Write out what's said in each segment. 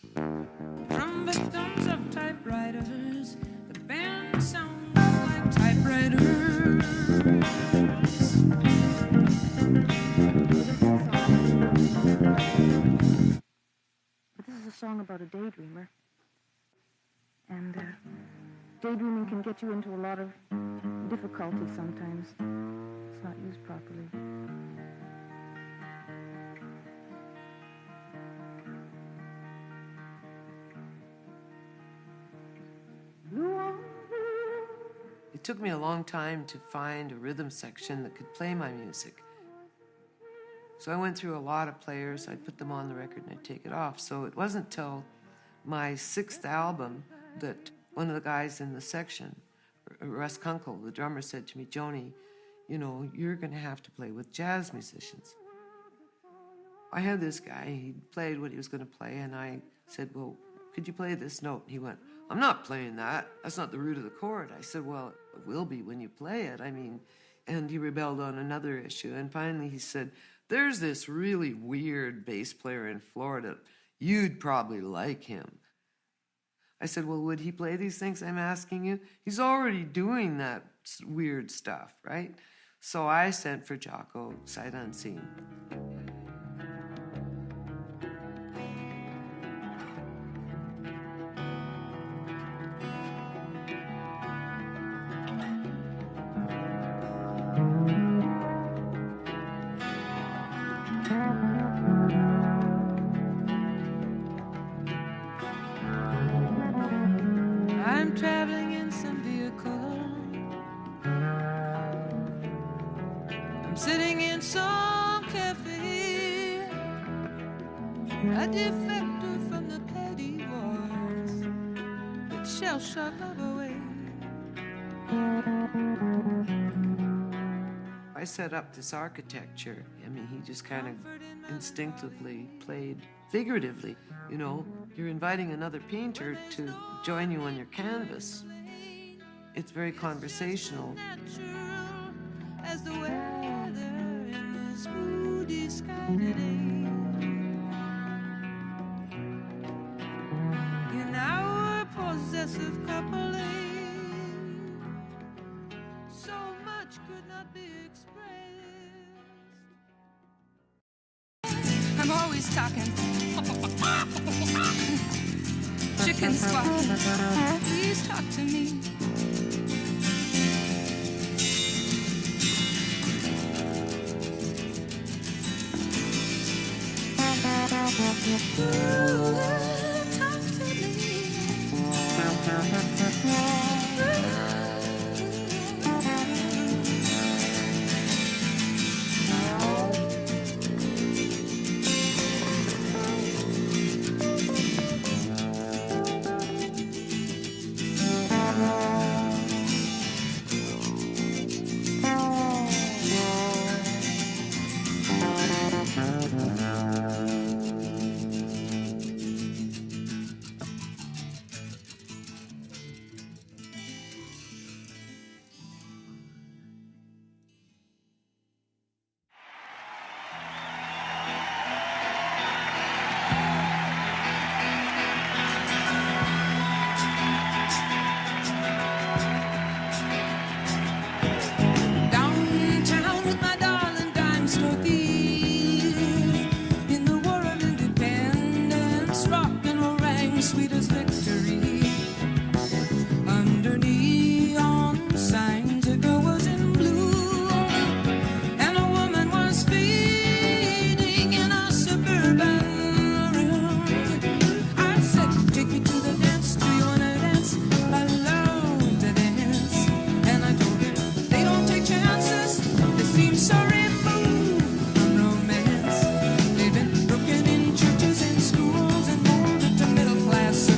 From victims of typewriters, the band sounds like typewriters. But this is a song about a daydreamer. And daydreaming can get you into a lot of difficulty sometimes. It's not used properly. It took me a long time to find a rhythm section that could play my music. So I went through a lot of players. I'd put them on the record and I'd take it off. So it wasn't till my 6th album that one of the guys in the section, Russ Kunkel, the drummer, said to me, "Joni, you know, you're going to have to play with jazz musicians." I had this guy, he played what he was going to play, and I said, "Well, could you play this note?" And he went, "I'm not playing that. That's not the root of the chord." I said, "Well, it will be when you play it. I mean," and he rebelled on another issue. And finally he said, "There's this really weird bass player in Florida. You'd probably like him." I said, "Well, would he play these things I'm asking you? He's already doing that weird stuff, right?" So I sent for Jaco, sight unseen. I'm traveling in some vehicle. I'm sitting in some cafe. A defector from the petty wars that shall shock love away. I set up this architecture. I mean, he just kind of instinctively played figuratively. You know, you're inviting another painter to join you on your canvas. It's very conversational. Natural as the weather in this moody sky today. In our possessive coupling, so much could not be expressed. I'm always talking. Chicken squawk, please talk to me. Ooh, talk to downtown with my darling dime store thief. In the war of independence, rock and roll rang sweet as victory. Under neon signs, a girl was in blue, and a woman was feeding in a suburban room. I said, "Take me to the dance. Do you wanna dance? I love to dance." And I told her, they don't take chances. They seem so removed from romance. They've been broken in churches and schools and molded to middle class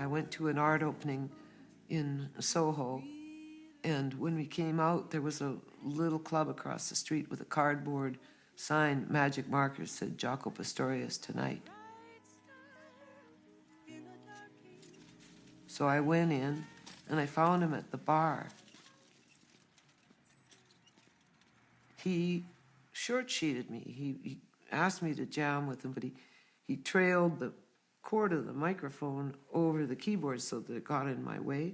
I went to an art opening in Soho, and when we came out, there was a little club across the street with a cardboard sign, magic markers, said Jaco Pastorius tonight. So I went in, and I found him at the bar. He short-sheeted me. He asked me to jam with him, but he trailed the cord of the microphone over the keyboard so that it got in my way.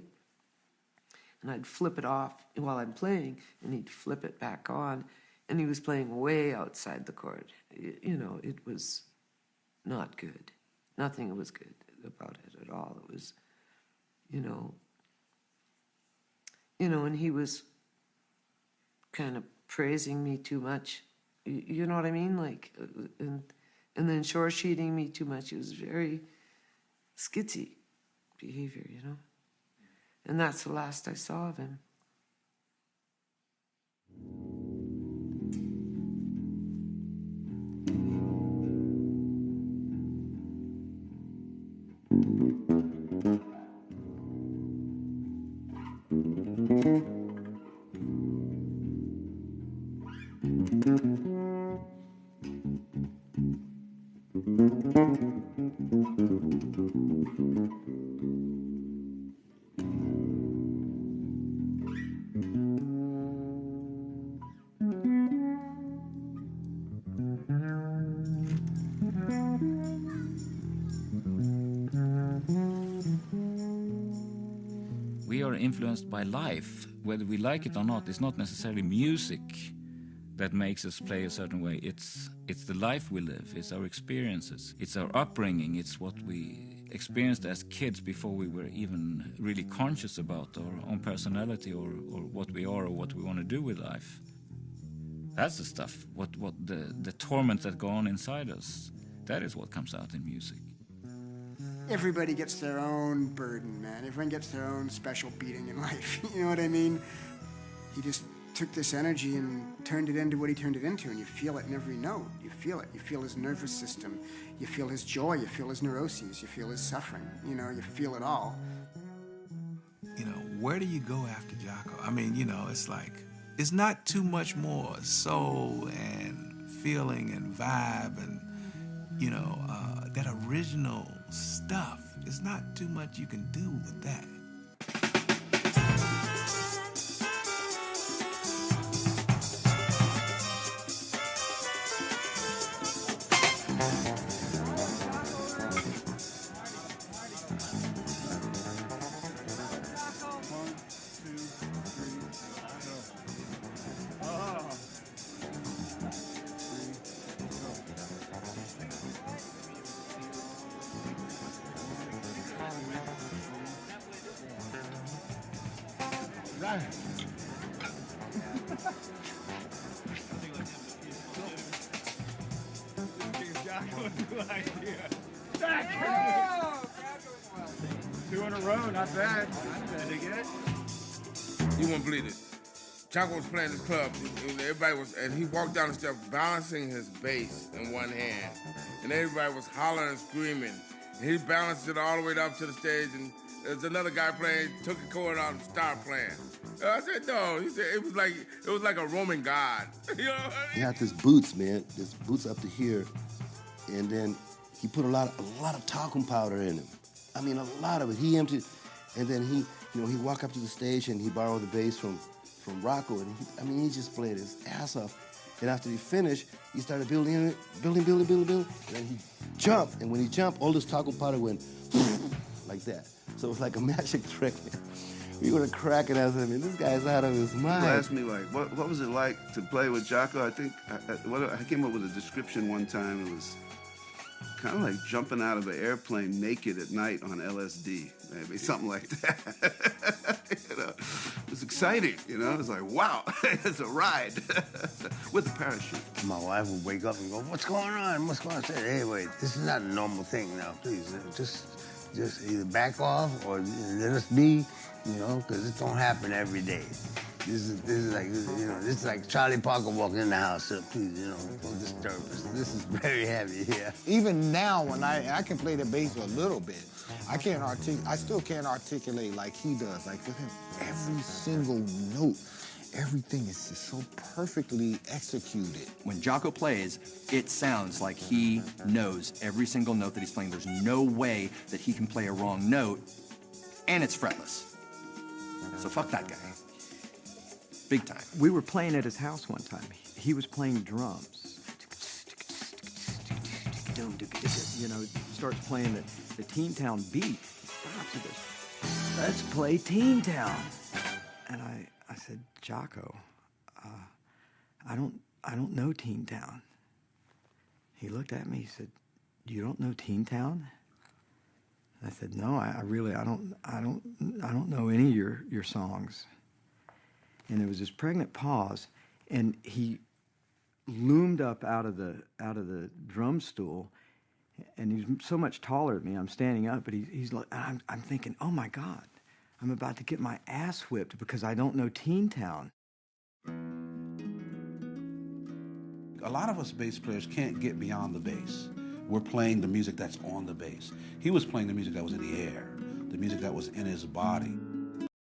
And I'd flip it off while I'm playing, and he'd flip it back on. And he was playing way outside the chord. You know, it was not good. Nothing was good about it at all. It was, you know, and he was kind of praising me too much. You know what I mean? Like, and then short-sheeting me too much. It was very skitsy behavior, you know? And that's the last I saw of him. We are influenced by life, whether we like it or not. It's not necessarily music that makes us play a certain way. It's the life we live, it's our experiences, it's our upbringing, it's what we experienced as kids before we were even really conscious about our own personality or what we are or what we want to do with life. That's the stuff, what the torments that go on inside us, that is what comes out in music. Everybody gets their own burden, man. Everyone gets their own special beating in life. You know what I mean? He just took this energy and turned it into what he turned it into, and you feel it in every note. You feel it. You feel his nervous system. You feel his joy. You feel his neuroses. You feel his suffering. You know, you feel it all. You know, where do you go after Jaco? I mean, you know, it's like, it's not too much more soul and feeling and vibe and, you know, that original stuff. It's not too much you can do with that. Two in a row, not bad. Did they get it? You won't believe it. Jaco was playing this club, and everybody was, and he walked down the steps balancing his bass in one hand, and everybody was hollering and screaming. And he balanced it all the way up to the stage, and there's another guy playing, took a chord out and started playing. I said, no. He said it was like a Roman god. You know what I mean? He had this boots, man. This boots up to here, and then he put a lot of talcum powder in him. I mean, a lot of it. He emptied, and then he walked up to the stage and he borrowed the bass from Rocco, and he just played his ass off. And after he finished, he started building, and then he jumped. And when he jumped, all this talcum powder went like that. So it was like a magic trick. We were cracking us. I mean, this guy's out of his mind. People asked me, like, what was it like to play with Jaco? I think I came up with a description one time. It was kind of like jumping out of an airplane naked at night on LSD, maybe something like that. You know, it was exciting. You know, it was like, wow, it's a ride with a parachute. My wife would wake up and go, "What's going on? What's going on?" I said, "Hey, wait, this is not a normal thing now. Please, just either back off or let us be, you know, because it don't happen every day." This is like Charlie Parker walking in the house. So please, don't disturb us. This is very heavy here. Even now, when I can play the bass a little bit, I still can't articulate like he does. Like for him, every single note, everything is just so perfectly executed. When Jaco plays, it sounds like he knows every single note that he's playing. There's no way that he can play a wrong note, and it's fretless. So fuck that guy. Big time. We were playing at his house one time. He was playing drums. Starts playing the Teen Town beat. Stops and goes, let's play Teen Town. And I said, Jaco, I don't know Teen Town. He looked at me, he said, you don't know Teen Town? I said, no, I don't know any of your songs. And there was this pregnant pause, and he loomed up out of the drum stool, and he's so much taller than me. I'm standing up, but he's like, I'm thinking, oh my God, I'm about to get my ass whipped because I don't know Teen Town. A lot of us bass players can't get beyond the bass. We're playing the music that's on the bass. He was playing the music that was in the air, the music that was in his body.